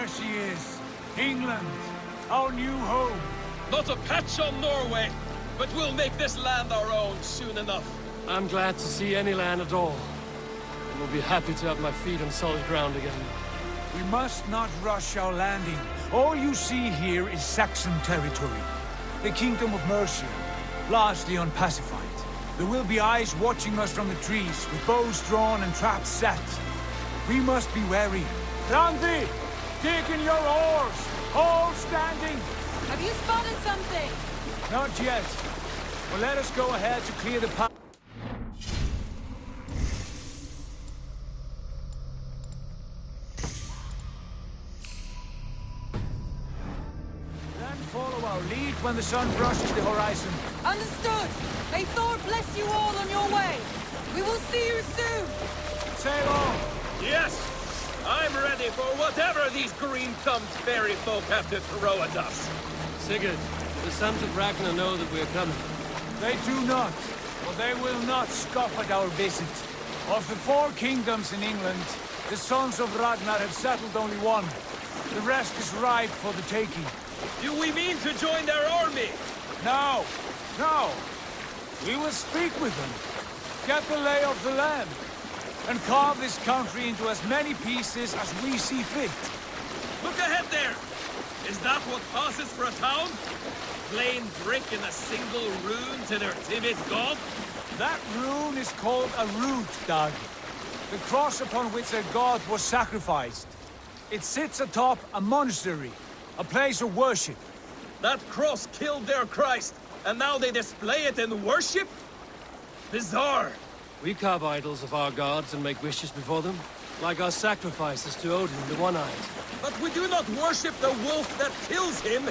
There she is. England, our new home. Not a patch on Norway, but we'll make this land our own soon enough. I'm glad to see any land at all. And will be happy to have my feet on solid ground again. We must not rush our landing. All you see here is Saxon territory. The Kingdom of Mercia, largely unpacified. There will be eyes watching us from the trees, with bows drawn and traps set. We must be wary. Randi! Dig in your oars! All standing! Have you spotted something? Not yet. Well, let us go ahead to clear the path. Then follow our lead when the sun brushes the horizon. Understood. May Thor bless you all on your way. We will see you soon. Sail on! Yes! I'm ready for whatever these green-thumbed fairy folk have to throw at us. Sigurd, the sons of Ragnar know that we are coming. They do not, but they will not scoff at our visit. Of the 4 kingdoms in England, the sons of Ragnar have settled only one. The rest is ripe for the taking. Do we mean to join their army? No, no. We will speak with them, get the lay of the land, and carve this country into as many pieces as we see fit. Look ahead there! Is that what passes for a town? Plain brick in a single rune to their timid god? That rune is called a root, Dag. The cross upon which their god was sacrificed. It sits atop a monastery, a place of worship. That cross killed their Christ, and now they display it in worship? Bizarre! We carve idols of our gods and make wishes before them, like our sacrifices to Odin, the One-Eyed. But we do not worship the wolf that kills him!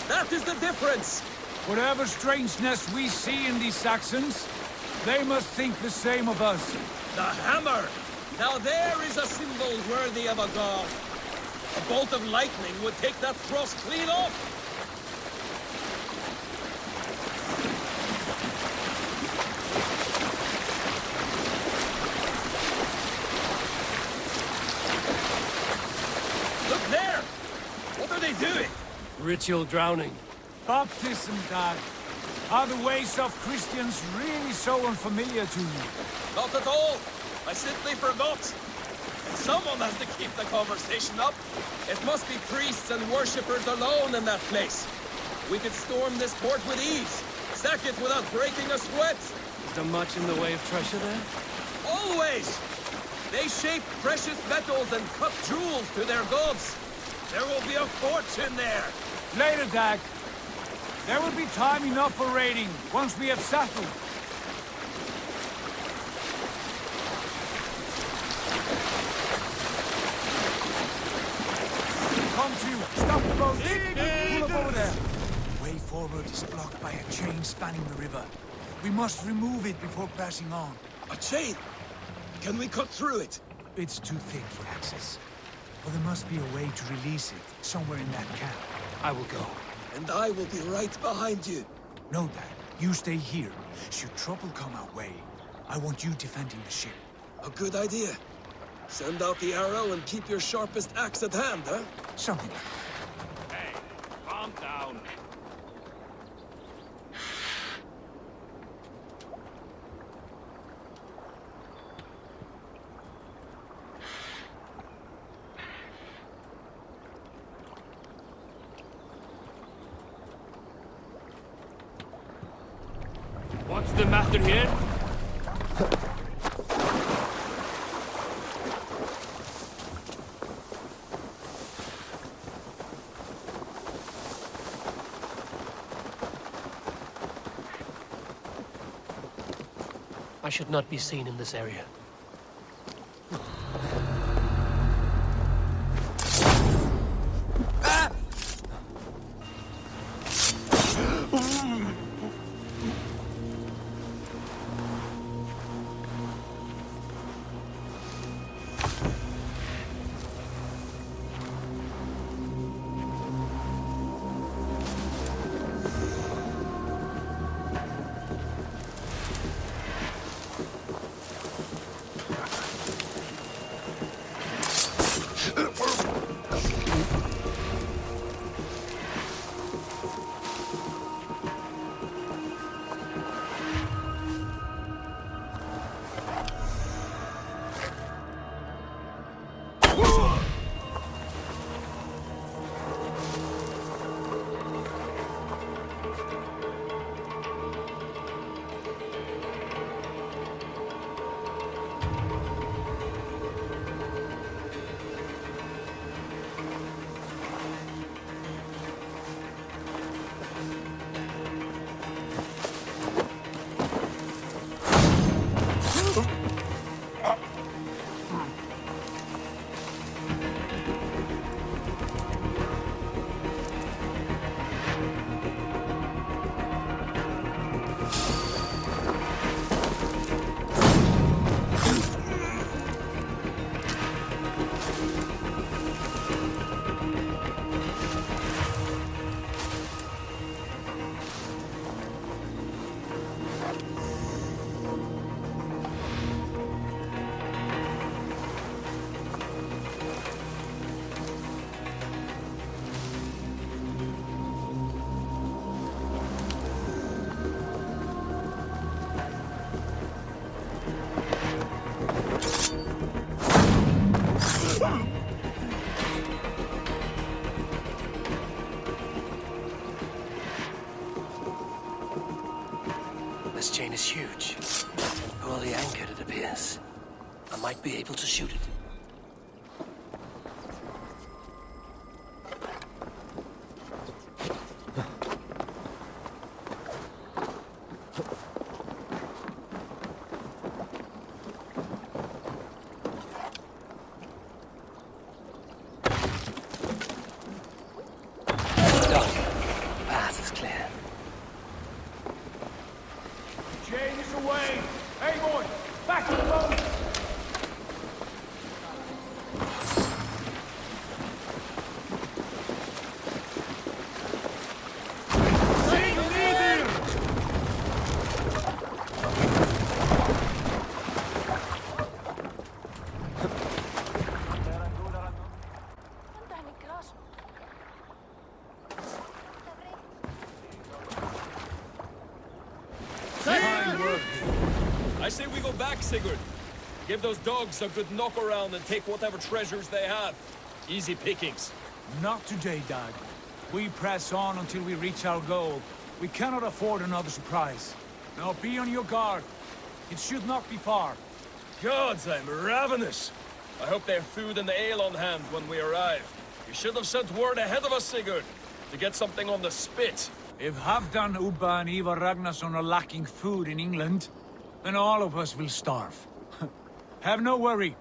That is the difference! Whatever strangeness we see in these Saxons, they must think the same of us. The hammer! Now there is a symbol worthy of a god. A bolt of lightning would take that cross clean off! Look there! What are they doing? Ritual drowning. Baptism, Dag. Are the ways of Christians really so unfamiliar to you? Not at all. I simply forgot. And someone has to keep the conversation up. It must be priests and worshippers alone in that place. We could storm this port with ease. Sack it without breaking a sweat. Is there much in the way of treasure there? Always! They shape precious metals and cut jewels to their gods. There will be a fortune there. Later, Dag. There will be time enough for raiding, once we have settled. Come to! Stop the boat! Pull up over there! Way forward is blocked by a chain spanning the river. We must remove it before pressing on. A chain? Can we cut through it? It's too thick for access. But there must be a way to release it, somewhere in that camp. I will go. And I will be right behind you. No, Dad. You stay here. Should trouble come our way, I want you defending the ship. A good idea. Send out the arrow and keep your sharpest axe at hand, huh? Something like that. Hey, calm down. What's the matter here? I should not be seen in this area. this. I might be able to shoot it. Done. Path is clear. Chains away! Hey, boy! Back to the boat! I say we go back, Sigurd. Give those dogs a good knock around and take whatever treasures they have. Easy pickings. Not today, Dag. We press on until we reach our goal. We cannot afford another surprise. Now be on your guard. It should not be far. Gods, I'm ravenous. I hope they have food and ale on hand when we arrive. You should have sent word ahead of us, Sigurd, to get something on the spit. If Halfdan, Ubba and Ivar Ragnarsson are lacking food in England, then all of us will starve. Have no worry.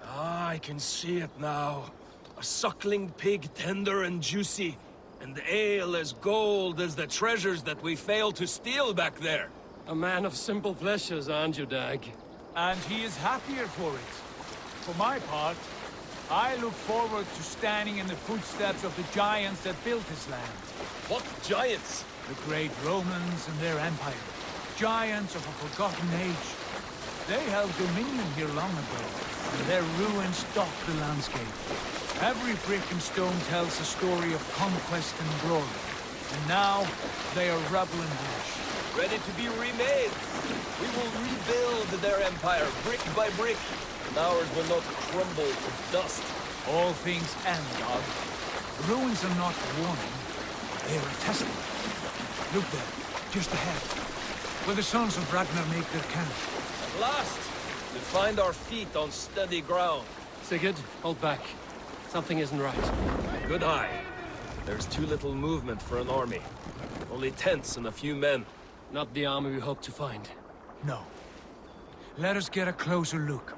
Ah, I can see it now. A suckling pig, tender and juicy, and ale as gold as the treasures that we failed to steal back there. A man of simple pleasures, aren't you, Dag? And he is happier for it. For my part, I look forward to standing in the footsteps of the giants that built this land. What giants? The great Romans and their empire. Giants of a forgotten age. They held dominion here long ago, and their ruins dot the landscape. Every brick and stone tells a story of conquest and glory. And now, they are rubble and ash. Ready to be remade. We will rebuild their empire brick by brick, and ours will not crumble to dust. All things end, Dog. The ruins are not a warning. They are a testament. Look there, just ahead, where the sons of Ragnar make their camp. At last, we find our feet on steady ground. Sigurd, hold back. Something isn't right. Good eye. There's too little movement for an army. Only tents and a few men. Not the army we hope to find. No. Let us get a closer look.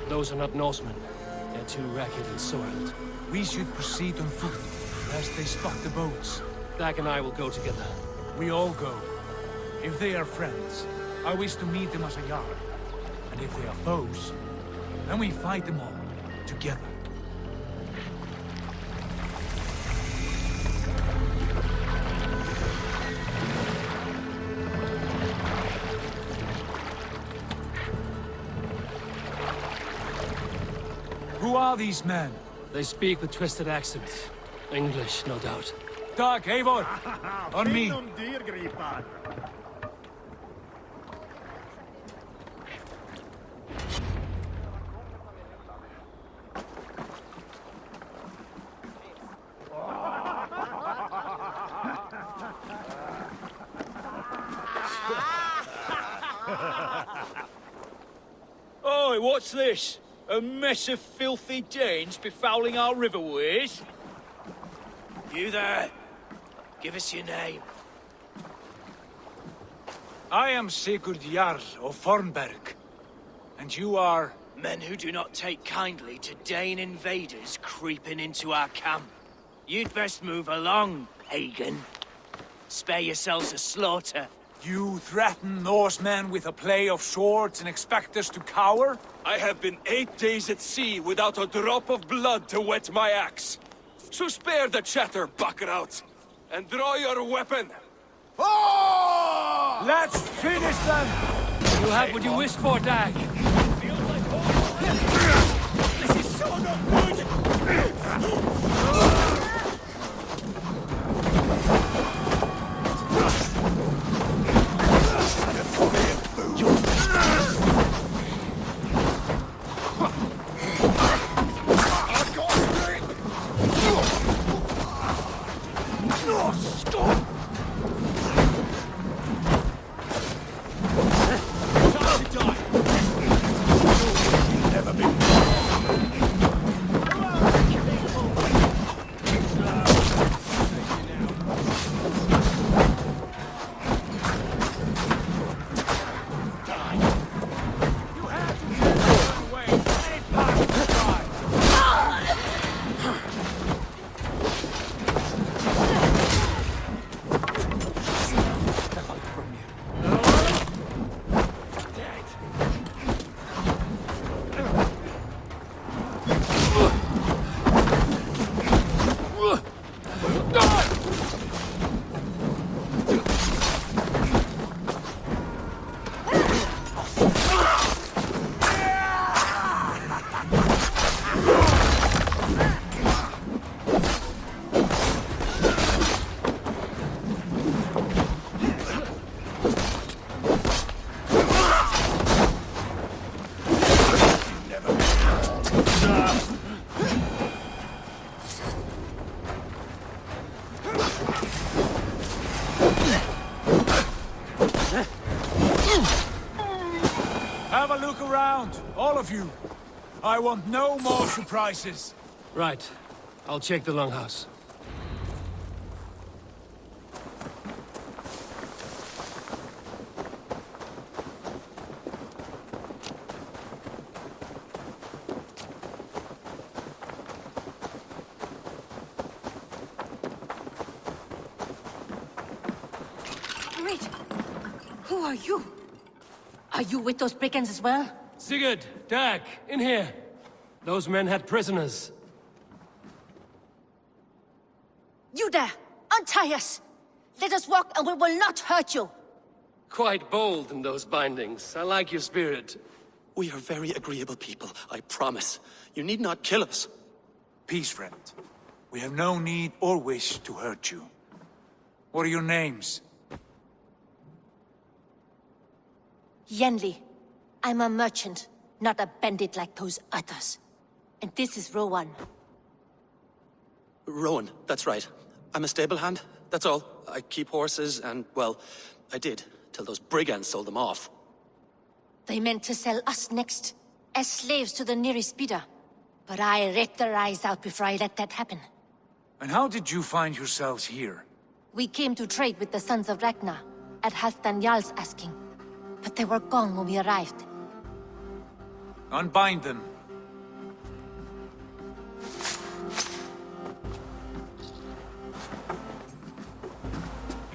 Those are not Norsemen. They're too ragged and soiled. We should proceed on foot, lest they spot the boats. Dag and I will go together. We all go. If they are friends, I wish to meet them as a Jarl. And if they are foes, then we fight them all, together. Who are these men? They speak with twisted accents. English, no doubt. Dag, Eivor! On me! Oi, what's this? A mess of filthy Danes befouling our riverways? You there? Give us your name. I am Sigurd Jarl of Fornberg. And you are... Men who do not take kindly to Dane invaders creeping into our camp. You'd best move along, pagan. Spare yourselves a slaughter. You threaten Norsemen with a play of swords and expect us to cower? I have been 8 days at sea without a drop of blood to wet my axe. So spare the chatter, buckraut, and draw your weapon. Oh! Let's finish them! You have what you wished for, Dag. This is so not good! Have a look around, all of you. I want no more surprises. Right. I'll check the longhouse. Wait! Who are you? Are you with those brigands as well? Sigurd, Dag, in here. Those men had prisoners. You there! Untie us! Let us walk and we will not hurt you! Quite bold in those bindings. I like your spirit. We are very agreeable people, I promise. You need not kill us. Peace, friend. We have no need or wish to hurt you. What are your names? Yenli. I'm a merchant, not a bandit like those others. And this is Rowan. Rowan, that's right. I'm a stable hand, that's all. I keep horses and, well, I did, till those brigands sold them off. They meant to sell us next, as slaves to the nearest bidder. But I ripped their eyes out before I let that happen. And how did you find yourselves here? We came to trade with the Sons of Ragnar, at Halfdan Jarl's asking. But they were gone when we arrived. Unbind them.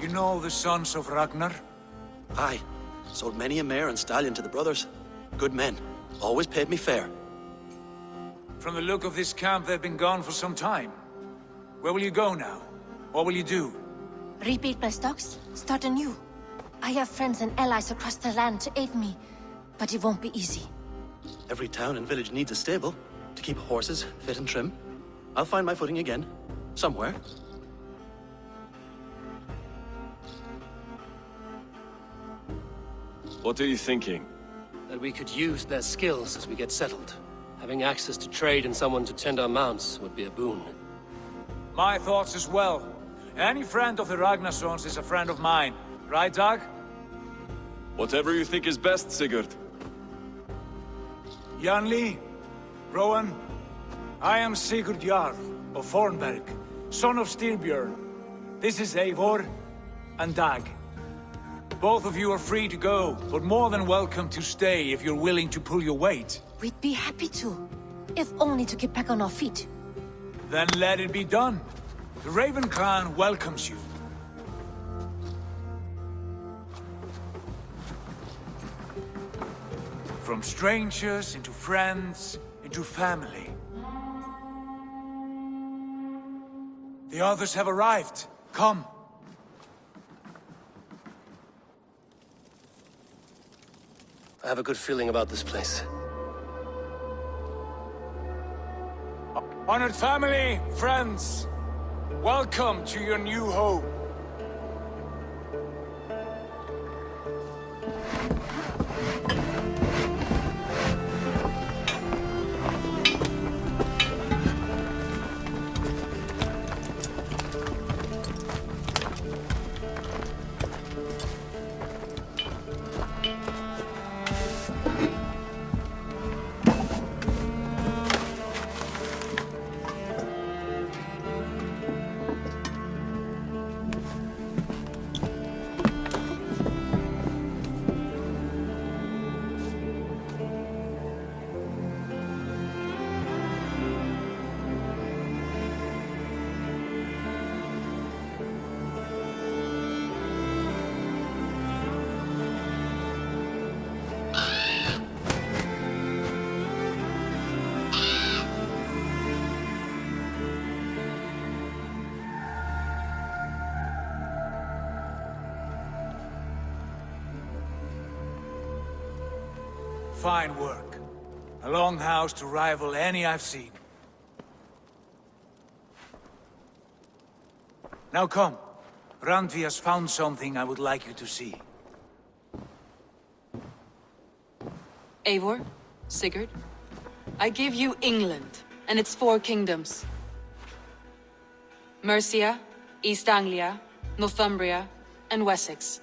You know the Sons of Ragnar? Aye. Sold many a mare and stallion to the brothers. Good men. Always paid me fair. From the look of this camp, they've been gone for some time. Where will you go now? What will you do? Rebuild my stocks, start anew. I have friends and allies across the land to aid me, but it won't be easy. Every town and village needs a stable to keep horses fit and trim. I'll find my footing again. Somewhere. What are you thinking? That we could use their skills as we get settled. Having access to trade and someone to tend our mounts would be a boon. My thoughts as well. Any friend of the Ragnarsons is a friend of mine. Right, Dag? Whatever you think is best, Sigurd. Janli, Rowan, I am Sigurd Jarl of Fornberg, son of Styrbjörn. This is Eivor and Dag. Both of you are free to go, but more than welcome to stay if you're willing to pull your weight. We'd be happy to, if only to get back on our feet. Then let it be done. The Raven clan welcomes you. From strangers into friends, into family. The others have arrived. Come. I have a good feeling about this place. Honored family, friends, welcome to your new home. Fine work. A longhouse to rival any I've seen. Now come. Randvi has found something I would like you to see. Eivor, Sigurd, I give you England and its 4 kingdoms. Mercia, East Anglia, Northumbria, and Wessex.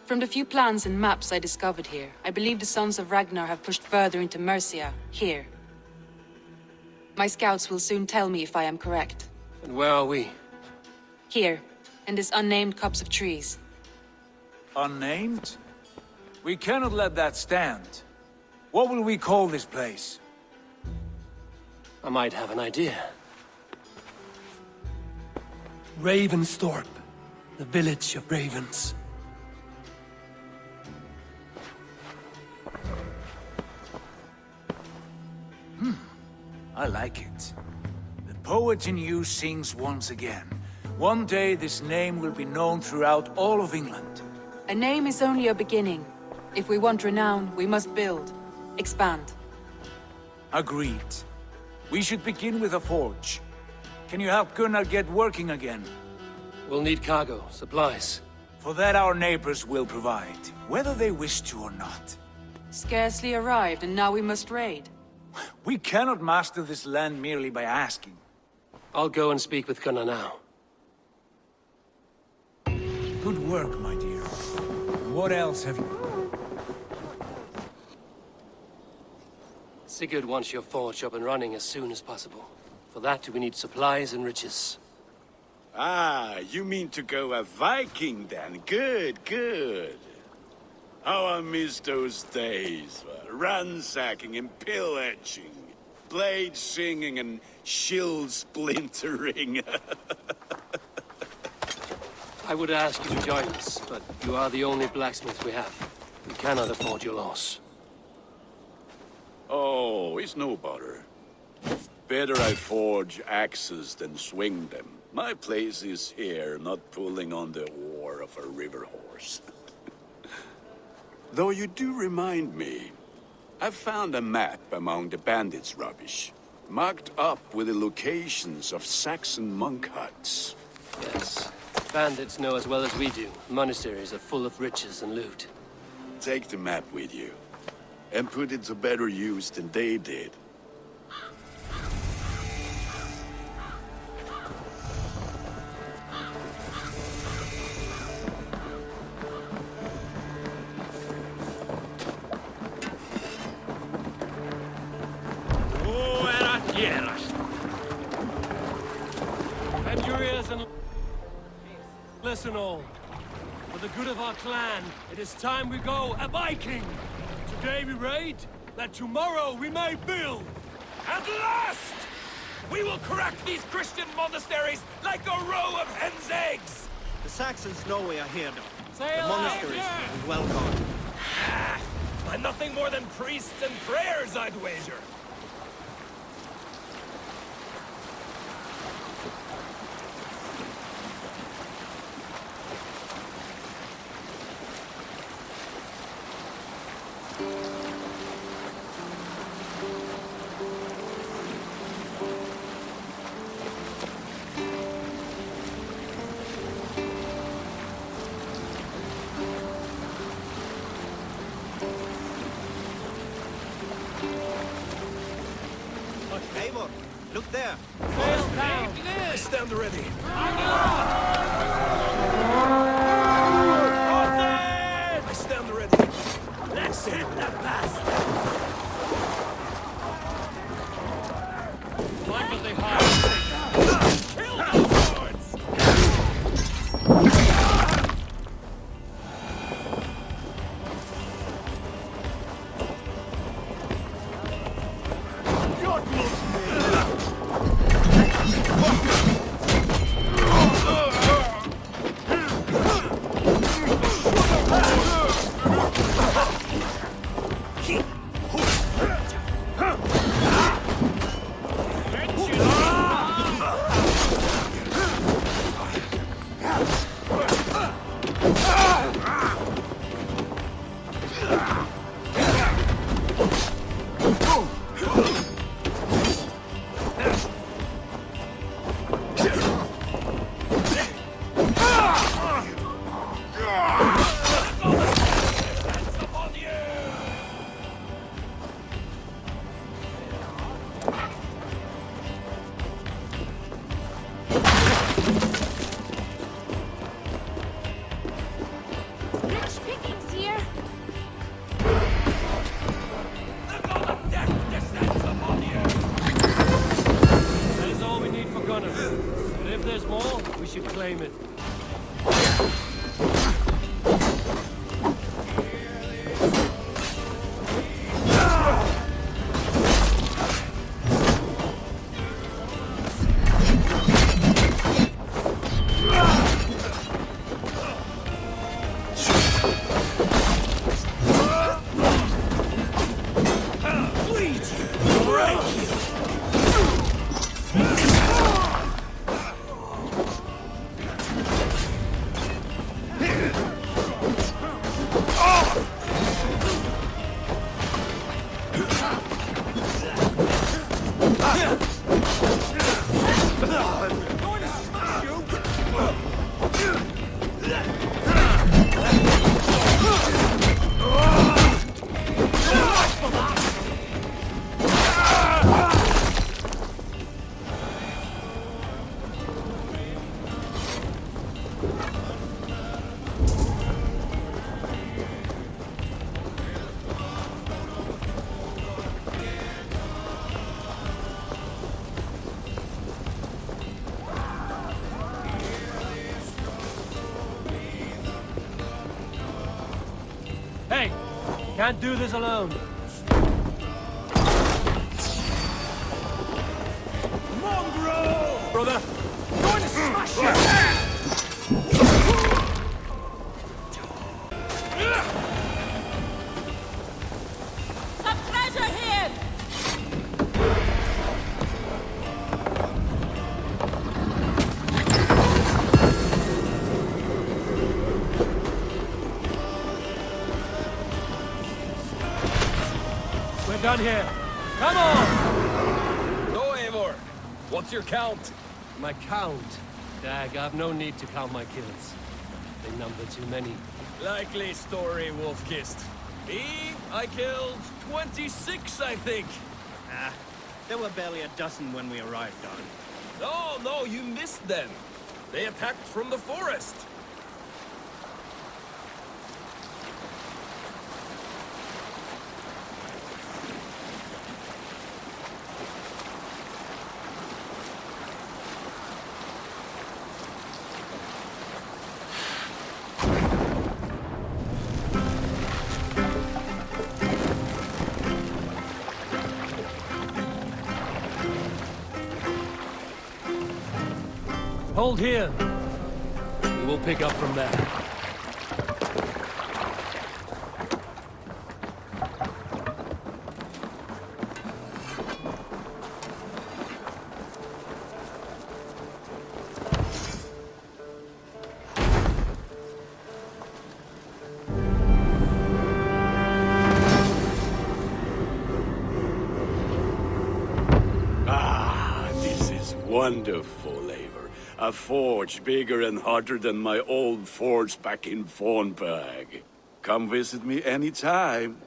From the few plans and maps I discovered here, I believe the Sons of Ragnar have pushed further into Mercia, here. My scouts will soon tell me if I am correct. And where are we? Here, in this unnamed copse of trees. Unnamed? We cannot let that stand. What will we call this place? I might have an idea. Ravensthorpe. The village of ravens. I like it. The poet in you sings once again. One day this name will be known throughout all of England. A name is only a beginning. If we want renown, we must build, expand. Agreed. We should begin with a forge. Can you help Gunnar get working again? We'll need cargo, supplies. For that our neighbors will provide, whether they wish to or not. Scarcely arrived, and now we must raid. We cannot master this land merely by asking. I'll go and speak with Gunnar now. Good work, my dear. What else have you... Sigurd wants your forge up and running as soon as possible. For that, we need supplies and riches. Ah, you mean to go a Viking then? Good, good. How I miss those days. Ransacking and pillaging. Blade singing and shield splintering. I would ask you to join us, but you are the only blacksmith we have. We cannot afford your loss. Oh, it's no bother. Better I forge axes than swing them. My place is here, not pulling on the oar of a river horse. Though you do remind me, I found a map among the bandits' rubbish, marked up with the locations of Saxon monk huts. Yes. Bandits know as well as we do. Monasteries are full of riches and loot. Take the map with you, and put it to better use than they did. Bend your ears and listen all. For the good of our clan, it is time we go a Viking! Today we raid, that tomorrow we may build! At last! We will crack these Christian monasteries like a row of hen's eggs! The Saxons know we are here now. Sail The monasteries are well guarded. By nothing more than priests and prayers, I'd wager. Eivor, look there. Sail down! I stand ready. I stand ready. Let's hit the bastard! Michael, they hide. Kill those lords! claim it. Hey! Can't do this alone. Mongrel! Brother! Going to smash you! Some treasure here! We're done here. Come on! Go, Eivor. What's your count? My count? Dag, I've no need to count my kills. They number too many. Likely story, Wolfkist. Me, I killed 26, I think. Ah, there were barely a dozen when we arrived, Don. No, you missed them. They attacked from the forest. Hold here. We will pick up from there. Ah, this is wonderful, Eivor. A forge bigger and hotter than my old forge back in Fornburg. Come visit me anytime.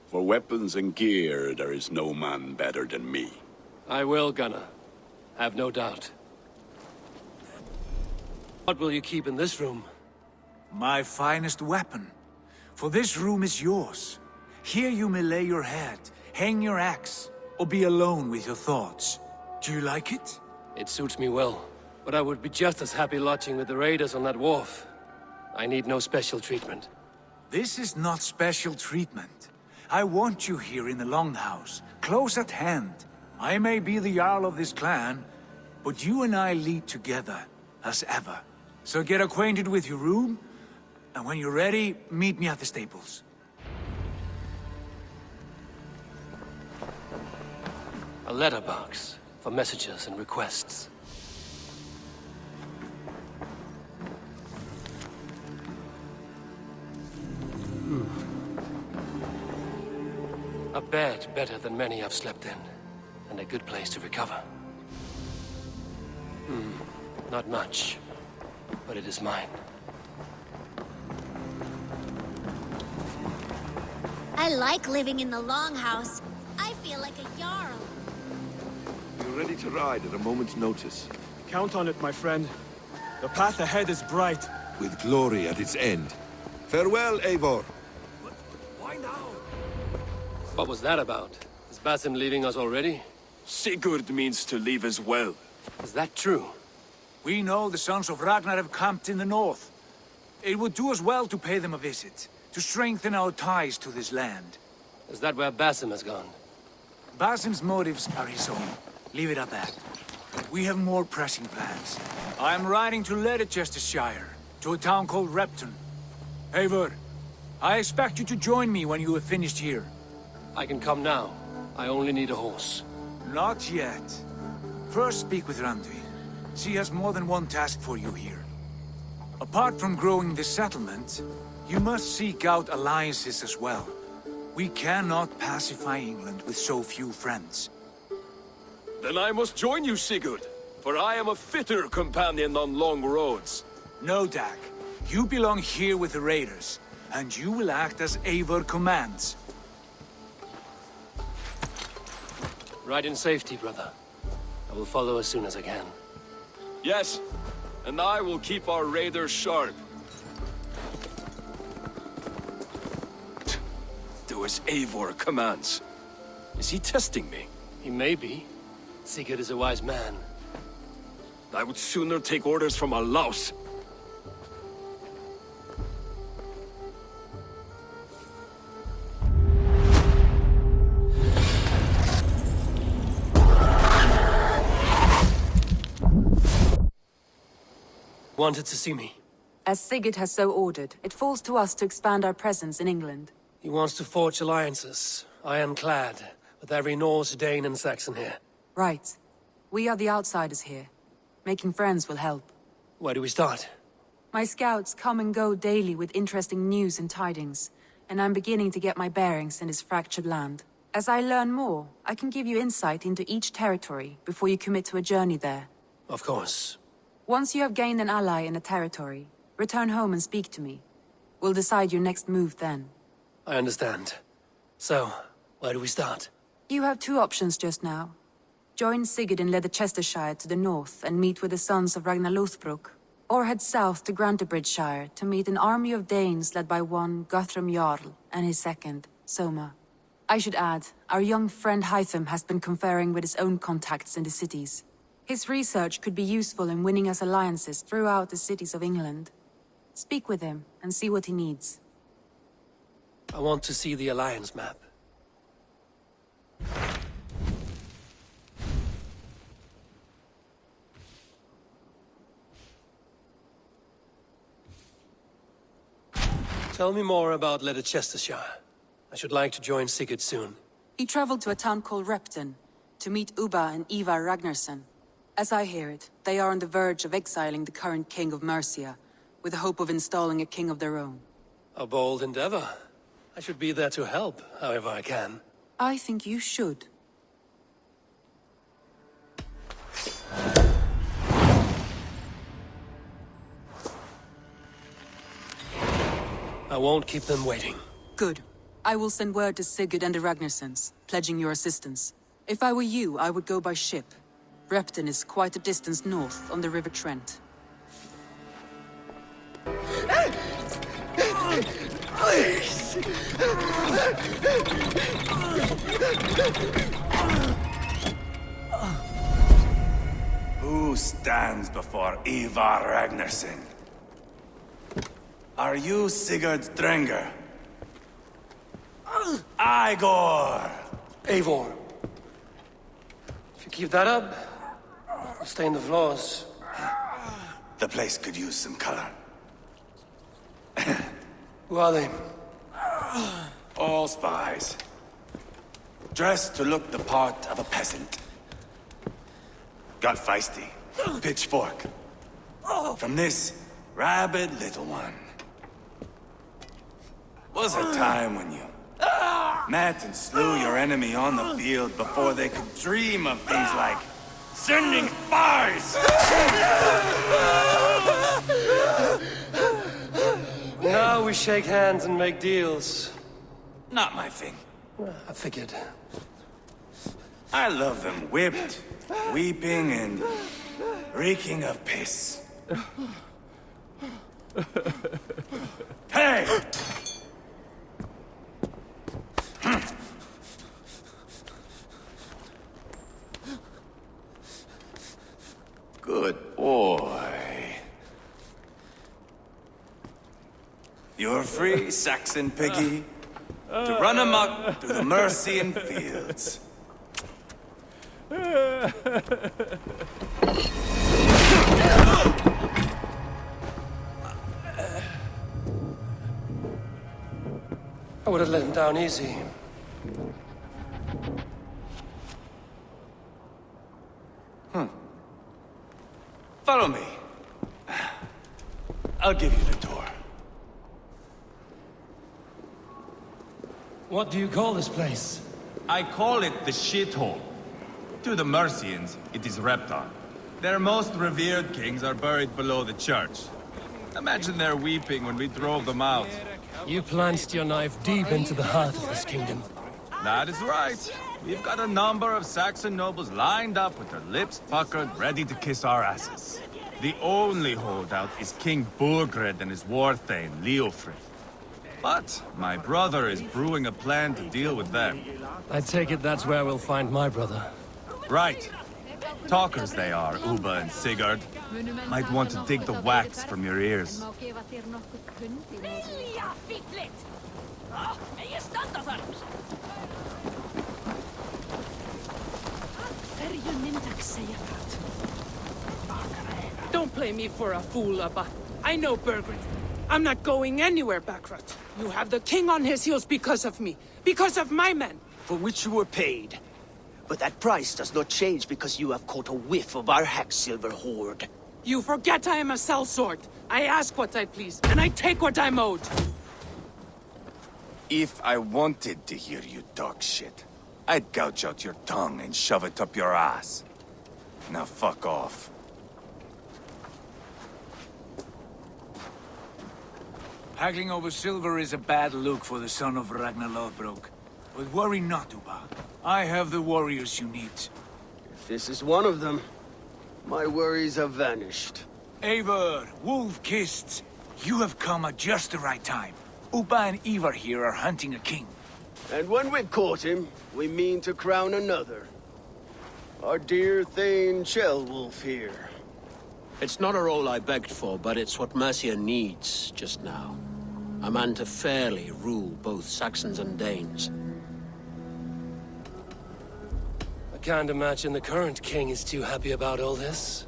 For weapons and gear, there is no man better than me. I will, Gunnar. Have no doubt. What will you keep in this room? My finest weapon. For this room is yours. Here you may lay your head, hang your axe, or be alone with your thoughts. Do you like it? It suits me well, but I would be just as happy lodging with the raiders on that wharf. I need no special treatment. This is not special treatment. I want you here in the Longhouse, close at hand. I may be the Jarl of this clan, but you and I lead together, as ever. So get acquainted with your room, and when you're ready, meet me at the stables. A letterbox for messages and requests. A bed better than many I've slept in, and a good place to recover. Not much, but it is mine. I like living in the Longhouse. I feel like a Jarl. You're ready to ride at a moment's notice. Count on it, my friend. The path ahead is bright. With glory at its end. Farewell, Eivor. Why now? What was that about? Is Basim leaving us already? Sigurd means to leave as well. Is that true? We know the sons of Ragnar have camped in the north. It would do us well to pay them a visit, to strengthen our ties to this land. Is that where Basim has gone? Basim's motives are his own. Leave it at that. We have more pressing plans. I am riding to Leicestershire, to a town called Repton. Eivor, I expect you to join me when you have finished here. I can come now. I only need a horse. Not yet. First speak with Randvi. She has more than one task for you here. Apart from growing this settlement, you must seek out alliances as well. We cannot pacify England with so few friends. Then I must join you, Sigurd, for I am a fitter companion on long roads. No, Dag. You belong here with the raiders, and you will act as Eivor commands. Ride in safety, brother. I will follow as soon as I can. Yes, and I will keep our raiders sharp. Do as Eivor commands. Is he testing me? He may be. Sigurd is a wise man. I would sooner take orders from a louse. Wanted to see me. As Sigurd has so ordered, it falls to us to expand our presence in England. He wants to forge alliances, ironclad, with every Norse, Dane, and Saxon here. Right. We are the outsiders here. Making friends will help. Where do we start? My scouts come and go daily with interesting news and tidings, and I'm beginning to get my bearings in this fractured land. As I learn more, I can give you insight into each territory before you commit to a journey there. Of course. Once you have gained an ally in a territory, return home and speak to me. We'll decide your next move then. I understand. So, where do we start? You have two options just now. Join Sigurd in Leicestershire to the north and meet with the sons of Ragnar Lothbrok, or head south to Grantebridgeshire to meet an army of Danes led by one Guthrum Jarl and his second, Soma. I should add, our young friend Hytham has been conferring with his own contacts in the cities. His research could be useful in winning us alliances throughout the cities of England. Speak with him and see what he needs. I want to see the alliance map. Tell me more about Leicestershire. I should like to join Sigurd soon. He traveled to a town called Repton to meet Ubba and Ivar Ragnarsson. As I hear it, they are on the verge of exiling the current king of Mercia, with the hope of installing a king of their own. A bold endeavor. I should be there to help, however I can. I think you should. I won't keep them waiting. Good. I will send word to Sigurd and the Ragnarssons, pledging your assistance. If I were you, I would go by ship. Repton is quite a distance north on the River Trent. Please! Who stands before Ivar Ragnarsson? Are you Sigurd Drenger? Igor! Eivor. If you keep that up, I'll stain the floors. The place could use some color. Who are they? All spies. Dressed to look the part of a peasant. Got feisty. Pitchfork. From this rabid little one. Was a time when you met and slew your enemy on the field before they could dream of things like sending spies! Now we shake hands and make deals. Not my thing. I figured. I love them whipped, weeping, and reeking of piss. Hey! Good boy. free, Saxon piggy, to run amok through the Mercian fields. I would have let him down easy. Follow me. I'll give you the door. What do you call this place? I call it the shithole. To the Mercians, it is Reptar. Their most revered kings are buried below the church. Imagine their weeping when we drove them out. You plunged your knife deep into the heart of this kingdom. That is right. We've got a number of Saxon nobles lined up with their lips puckered, ready to kiss our asses. The only holdout is King Burgred and his war thane, Leofrid. But my brother is brewing a plan to deal with them. I take it that's where we'll find my brother. Right. Talkers they are, Uba and Sigurd. Might want to dig the wax from your ears. Don't play me for a fool, Abba. I know Burgred. I'm not going anywhere, Backrot. You have the king on his heels because of me. Because of my men. For which you were paid. But that price does not change because you have caught a whiff of our Hacksilver hoard. You forget I am a sellsword. I ask what I please, and I take what I'm owed. If I wanted to hear you talk shit, I'd gouge out your tongue and shove it up your ass. Now fuck off. Haggling over silver is a bad look for the son of Ragnar Lothbrok. But worry not, Uba. I have the warriors you need. If this is one of them, my worries have vanished. Eivor, Wolf-Kissed, you have come at just the right time. Uba and Ivar here are hunting a king. And when we caught him, we mean to crown another. Our dear Thane Ceolwulf here. It's not a role I begged for, but it's what Mercia needs just now. A man to fairly rule both Saxons and Danes. I can't imagine the current king is too happy about all this.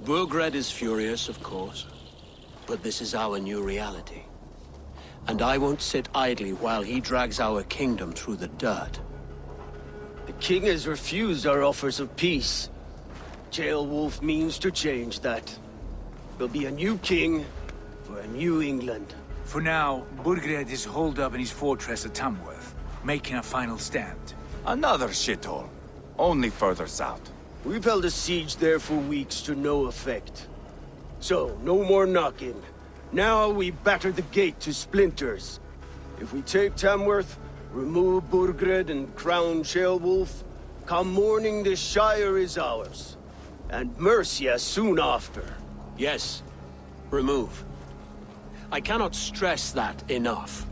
Burgred is furious, of course. But this is our new reality. And I won't sit idly while he drags our kingdom through the dirt. The king has refused our offers of peace. Ceolwulf means to change that. There'll be a new king for a new England. For now, Burgred is holed up in his fortress at Tamworth, making a final stand. Another shithole. Only further south. We've held a siege there for weeks to no effect. So, no more knocking. Now we batter the gate to splinters. If we take Tamworth, remove Burgred and crown Ceolwulf, come morning the Shire is ours. And Mercia soon after. Yes, remove. I cannot stress that enough.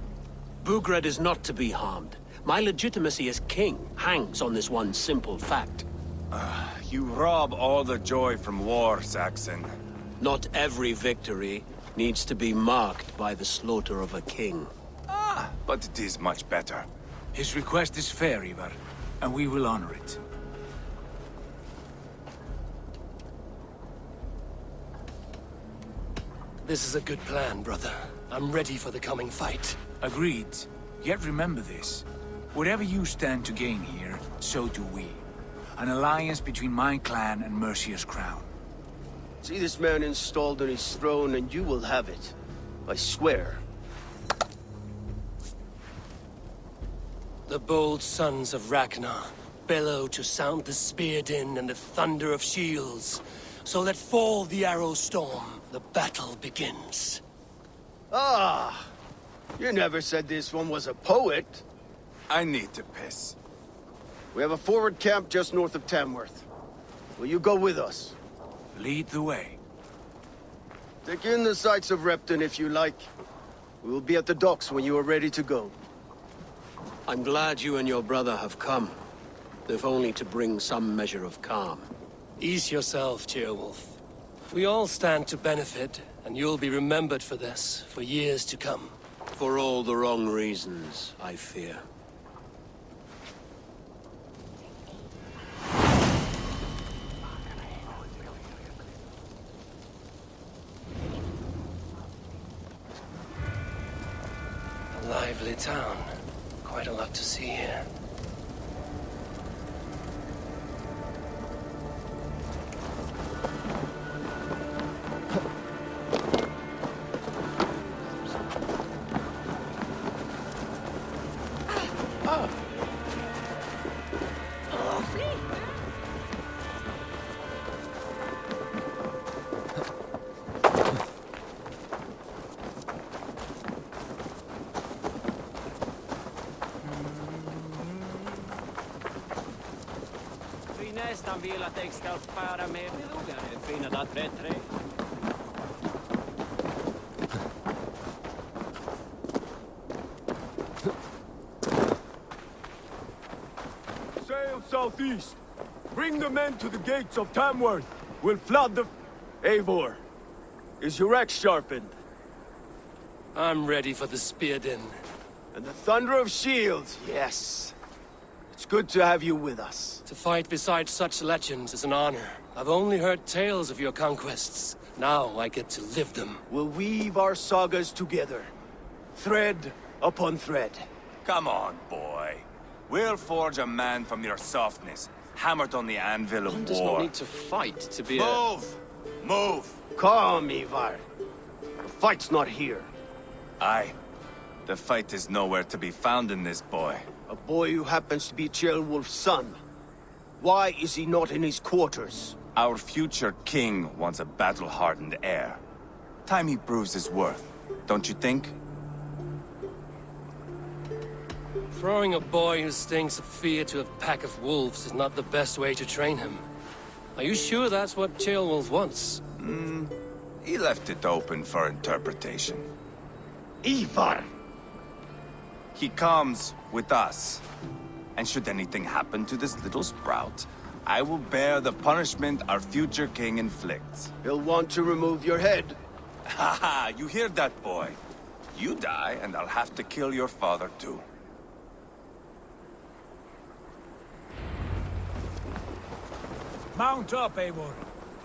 Burgred is not to be harmed. My legitimacy as king hangs on this one simple fact. You rob all the joy from war, Saxon. Not every victory needs to be marked by the slaughter of a king. But it is much better. His request is fair, Ivar, and we will honor it. This is a good plan, brother. I'm ready for the coming fight. Agreed. Yet remember this. Whatever you stand to gain here, so do we. An alliance between my clan and Mercia's crown. See this man installed on his throne and you will have it. I swear. The bold sons of Ragnar bellow to sound the spear din and the thunder of shields. So let fall the arrow storm. The battle begins. Ah! You never said this one was a poet. I need to piss. We have a forward camp just north of Tamworth. Will you go with us? Lead the way. Take in the sights of Repton if you like. We will be at the docks when you are ready to go. I'm glad you and your brother have come. If only to bring some measure of calm. Ease yourself, Ceolwulf. We all stand to benefit, and you'll be remembered for this for years to come. For all the wrong reasons, I fear. A lively town. Quite a lot to see here. Nästan vill att jag ska spara mer noggrant än finna att rätt trä. Sail southeast. Bring the men to the gates of Tamworth. We'll flood the... Eivor, is your axe sharpened? I'm ready for the spear din. And the thunder of shields, yes. It's good to have you with us. To fight beside such legends is an honor. I've only heard tales of your conquests. Now I get to live them. We'll weave our sagas together. Thread upon thread. Come on, boy. We'll forge a man from your softness, hammered on the anvil of One war. does not need to fight to be Move! Move! Calm, Ivar. The fight's not here. Aye. The fight is nowhere to be found in this boy. A boy who happens to be Ceolwulf's son. Why is he not in his quarters? Our future king wants a battle-hardened heir. Time he proves his worth, don't you think? Throwing a boy who stinks of fear to a pack of wolves is not the best way to train him. Are you sure that's what Ceolwulf wants? He left it open for interpretation. Ivar! He comes with us. And should anything happen to this little sprout, I will bear the punishment our future king inflicts. He'll want to remove your head. Ha ha! You hear that, boy? You die, and I'll have to kill your father, too. Mount up, Eivor.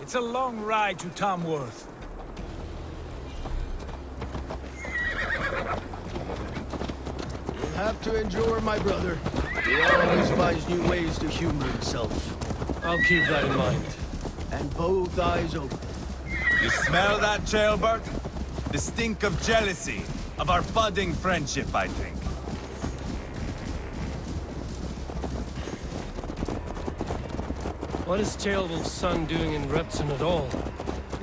It's a long ride to Tamworth. You'll have to endure, my brother. He always finds new ways to humor himself. I'll keep that in mind. And both eyes open. You smell that, Jailbird? The stink of jealousy, of our budding friendship, I think. What is Ceolwulf's son doing in Repton at all?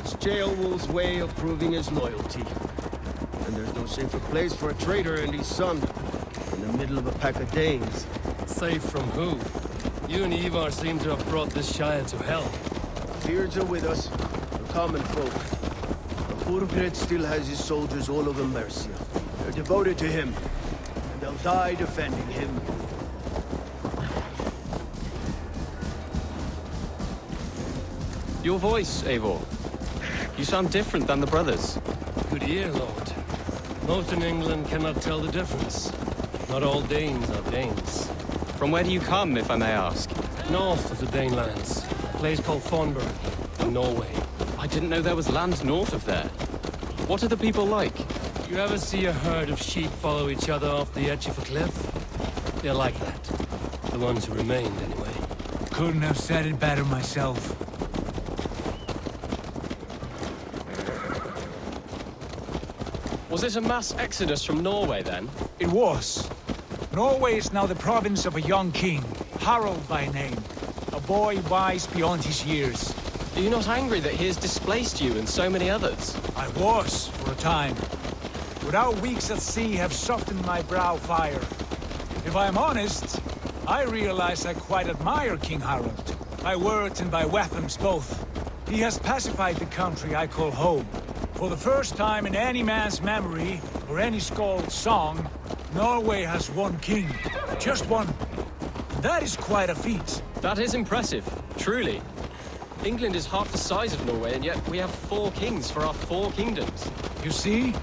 It's Ceolwulf's way of proving his loyalty. And there's no safer place for a traitor and his son. In the middle of a pack of Danes. Safe from who? You and Ivar seem to have brought this Shire to hell. Beards are with us, the common folk. But Burgred still has his soldiers all over Mercia. They're devoted to him, and they'll die defending him. Your voice, Eivor. You sound different than the brothers. Good ear, Lord. Most in England cannot tell the difference. Not all Danes are Danes. From where do you come, if I may ask? North of the Danelands. A place called Thornburg, in Norway. I didn't know there was land north of there. What are the people like? You ever see a herd of sheep follow each other off the edge of a cliff? They're like that. The ones who remained, anyway. Couldn't have said it better myself. Was it a mass exodus from Norway, then? It was. Norway is now the province of a young king, Harald by name. A boy wise beyond his years. Are you not angry that he has displaced you and so many others? I was, for a time. But our weeks at sea have softened my brow fire. If I'm honest, I realize I quite admire King Harald. By words and by weapons both. He has pacified the country I call home. For the first time in any man's memory, or any skald's song, Norway has one king. Just one. And that is quite a feat. That is impressive, truly. England is half the size of Norway, and yet we have 4 kings for our 4 kingdoms. You see?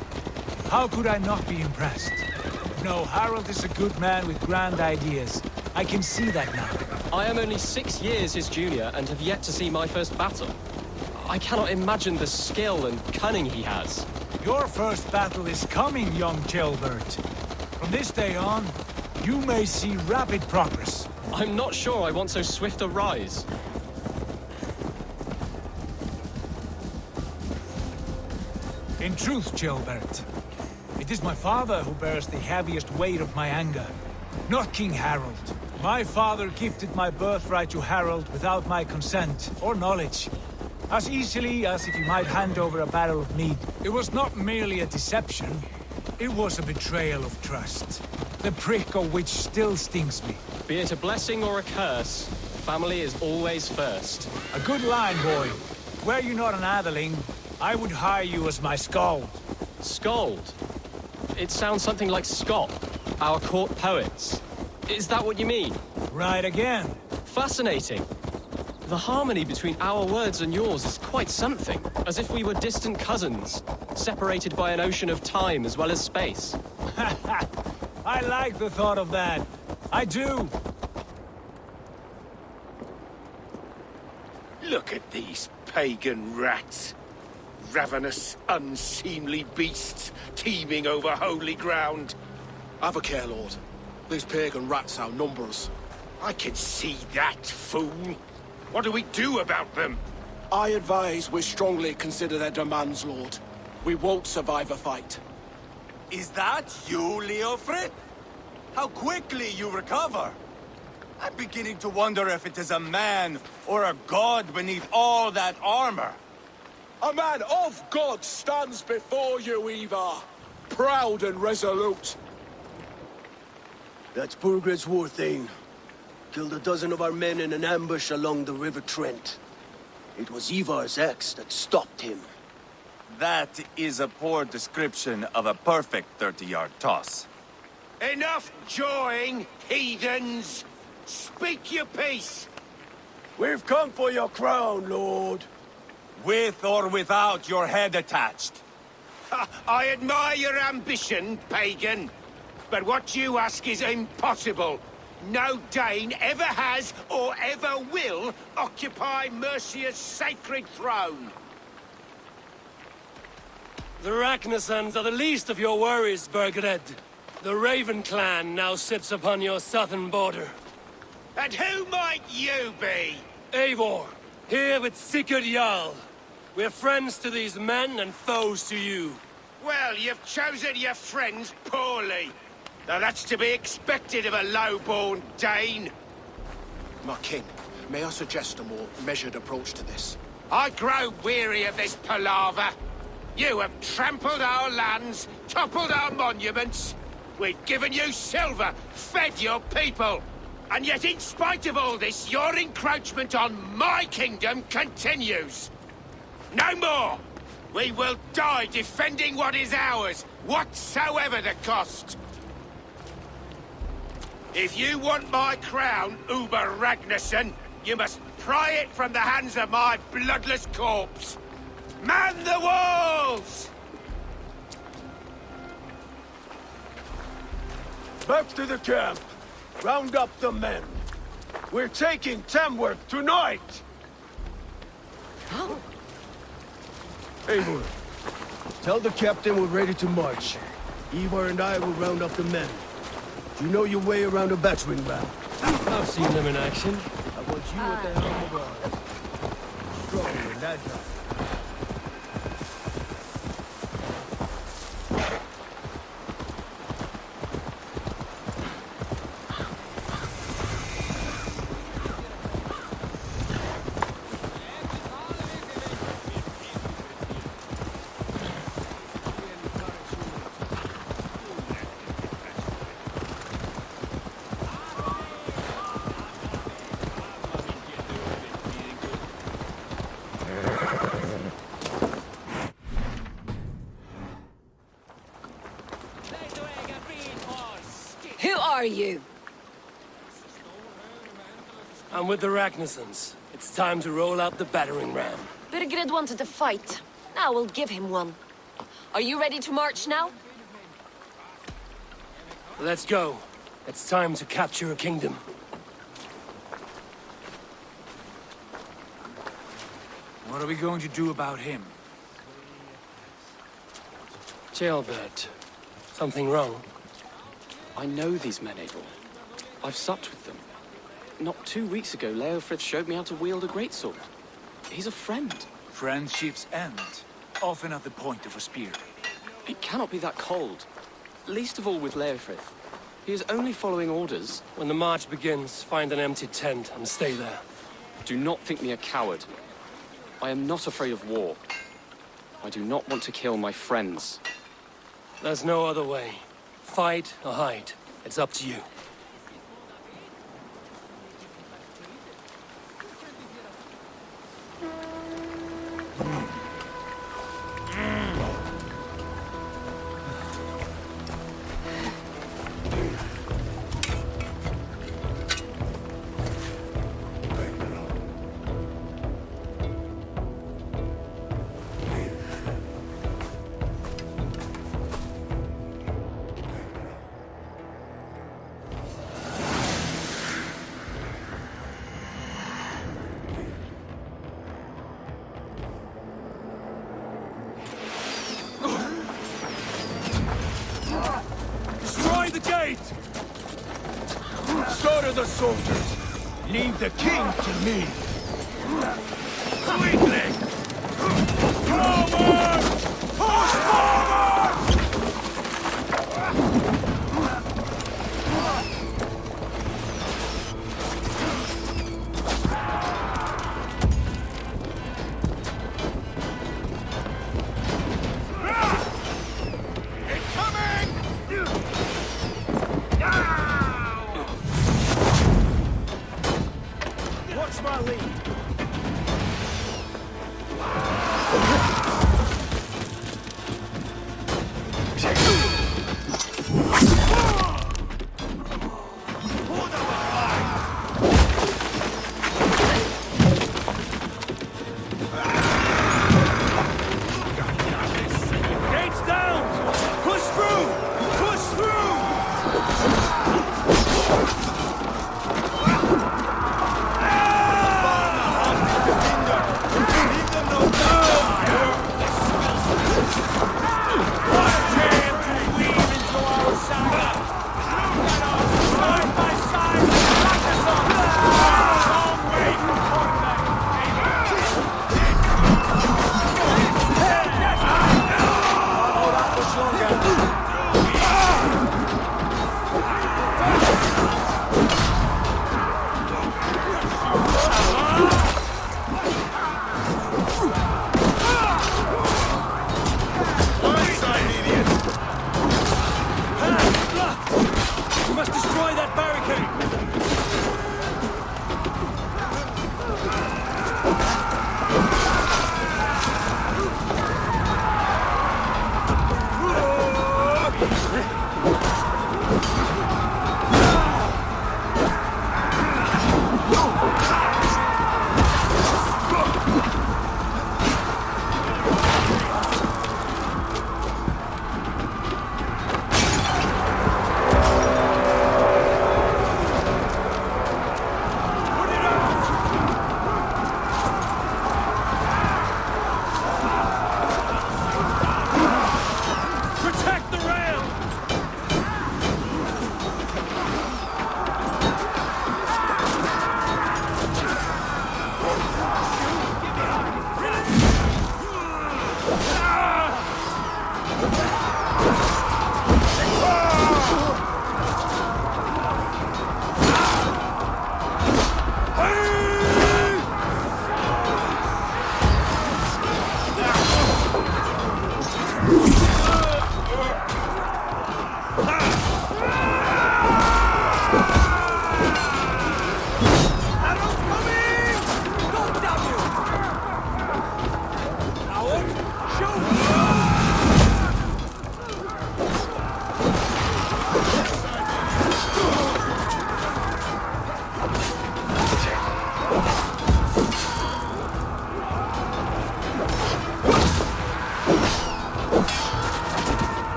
How could I not be impressed? No, Harold is a good man with grand ideas. I can see that now. I am only 6 years his junior and have yet to see my first battle. I cannot imagine the skill and cunning he has. Your first battle is coming, young jailbird. From this day on, you may see rapid progress. I'm not sure I want so swift a rise. In truth, Jailbird, it is my father who bears the heaviest weight of my anger, not King Harold. My father gifted my birthright to Harold without my consent or knowledge, as easily as if he might hand over a barrel of mead. It was not merely a deception, it was a betrayal of trust, the prick of which still stings me. Be it a blessing or a curse, family is always first. A good line, boy. Were you not an atheling, I would hire you as my skald. Skald? It sounds something like Scott, our court poets. Is that what you mean? Right again. Fascinating. The harmony between our words and yours is quite something. As if we were distant cousins, separated by an ocean of time as well as space. I like the thought of that. I do. Look at these pagan rats. Ravenous, unseemly beasts teeming over holy ground. Have a care, Lord. These pagan rats outnumber us. I can see that, fool. What do we do about them? I advise we strongly consider their demands, Lord. We won't survive a fight. Is that you, Leofrid? How quickly you recover! I'm beginning to wonder if it is a man or a god beneath all that armor. A man of God stands before you, Ivar. Proud and resolute. That's Burgred's war thane. Killed a dozen of our men in an ambush along the River Trent. It was Ivar's axe that stopped him. That is a poor description of a perfect 30-yard toss. Enough jawing, heathens! Speak your piece! We've come for your crown, Lord. With or without your head attached. I admire your ambition, pagan. But what you ask is impossible. No Dane ever has or ever will occupy Mercia's sacred throne. The Ragnarsons are the least of your worries, Burgred. The Raven clan now sits upon your southern border. And who might you be? Eivor, here with Sigurd Jarl. We're friends to these men and foes to you. Well, you've chosen your friends poorly. Now that's to be expected of a low-born Dane. My king, may I suggest a more measured approach to this? I grow weary of this palaver. You have trampled our lands, toppled our monuments. We've given you silver, fed your people. And yet in spite of all this, your encroachment on my kingdom continues. No more! We will die defending what is ours, whatsoever the cost. If you want my crown, Uber Ragnarsson, you must pry it from the hands of my bloodless corpse. Man the walls! Back to the camp. Round up the men. We're taking Tamworth tonight! Eivor, tell the captain we're ready to march. Ivar and I will round up the men. Do you know your way around a battering ram? I've seen them in action. I want you at the helm of ours. Strong and agile. Who are you? I'm with the Ragnarsons. It's time to roll out the battering ram. Burgred wanted to fight. Now we'll give him one. Are you ready to march now? Let's go. It's time to capture a kingdom. What are we going to do about him? Jailbird. Something wrong? I know these men, Abel. I've supped with them. Not 2 weeks ago, Leofrith showed me how to wield a greatsword. He's a friend. Friendships end, often at the point of a spear. It cannot be that cold. Least of all with Leofrith. He is only following orders. When the march begins, find an empty tent and stay there. Do not think me a coward. I am not afraid of war. I do not want to kill my friends. There's no other way. Fight or hide. It's up to you. Destroy the gate! Slaughter the soldiers! Leave the king to me! Quickly! Forward! Push forward! Watch my lead! Gates down! Push through! Push through!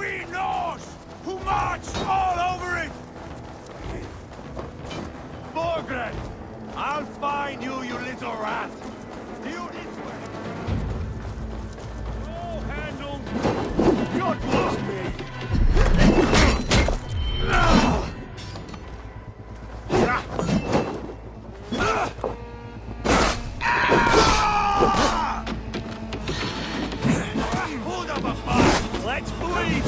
be Norse who march all over it! Borgred! I'll find you, you little rat! You this way! No handle! God bless me! Hold up a fight! Let's bleed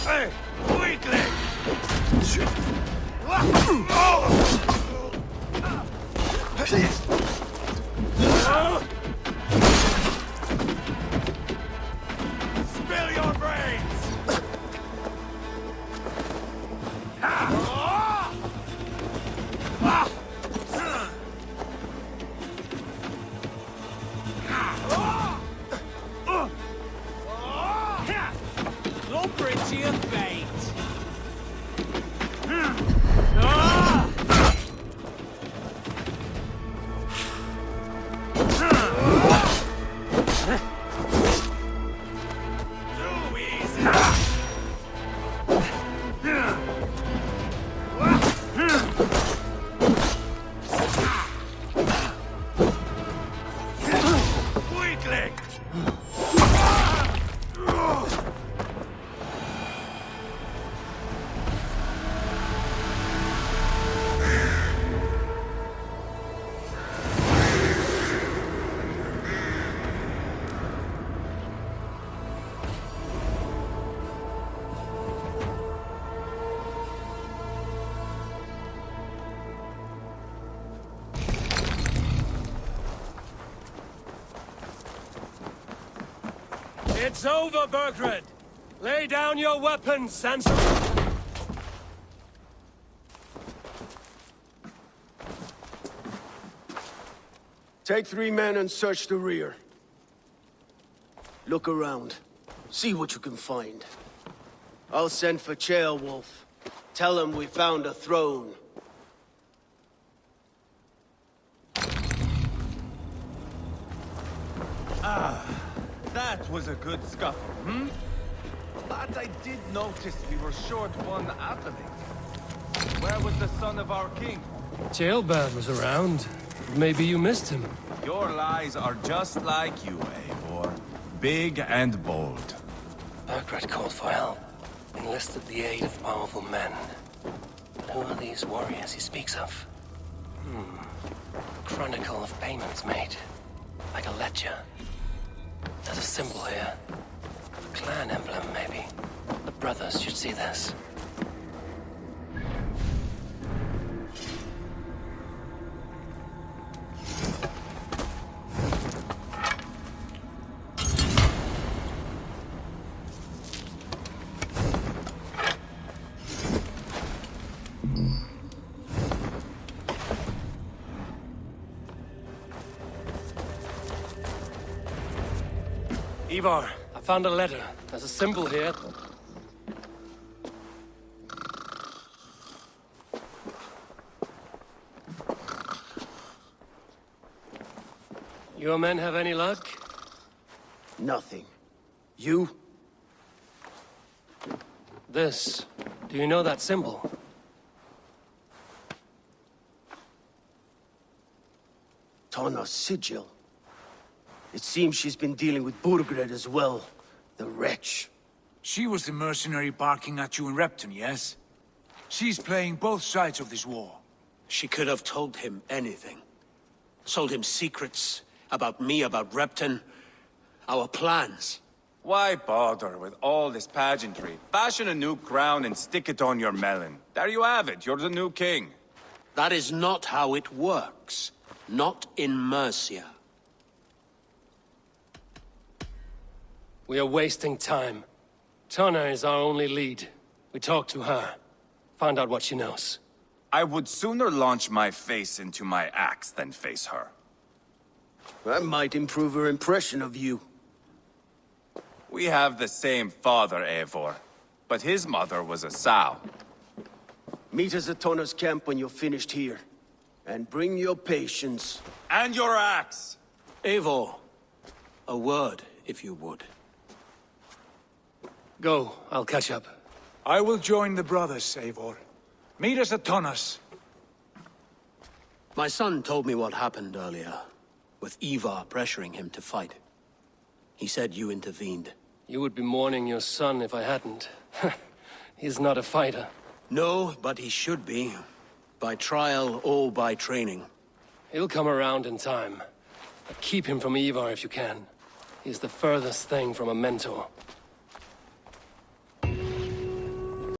Hey, weakling! Spill your brains! Go bring to your fate. Too easy! Weakling! It's over, Burgred! Lay down your weapons, and... Take 3 men and search the rear. Look around. See what you can find. I'll send for Ceolwulf. Tell him we found a throne. That was a good scuffle, hmm? But I did notice we were short one athelink. Where was the son of our king? Ceolbert was around. Maybe you missed him. Your lies are just like you, Eivor. Big and bold. Burgred called for help, enlisted the aid of powerful men. But who are these warriors he speaks of? Chronicle of payments made, like a ledger. There's a symbol here. A clan emblem, maybe. The brothers should see this. Ivar, I found a letter. There's a symbol here. Your men have any luck? Nothing. You? This. Do you know that symbol? Tana's sigil. It seems she's been dealing with Burgred as well. The wretch. She was the mercenary barking at you in Repton, yes? She's playing both sides of this war. She could have told him anything. Sold him secrets about me, about Repton, our plans. Why bother with all this pageantry? Fashion a new crown and stick it on your melon. There you have it, you're the new king. That is not how it works. Not in Mercia. We are wasting time. Tana is our only lead. We talk to her. Find out what she knows. I would sooner launch my face into my axe than face her. That might improve her impression of you. We have the same father, Eivor. But his mother was a sow. Meet us at Tona's camp when you're finished here. And bring your patience. And your axe! Eivor, a word, if you would. Go, I'll catch up. I will join the brothers, Eivor. Meet us at Tonas. My son told me what happened earlier, with Ivar pressuring him to fight. He said you intervened. You would be mourning your son if I hadn't. He's not a fighter. No, but he should be. By trial or by training. He'll come around in time. But keep him from Ivar if you can. He's the furthest thing from a mentor.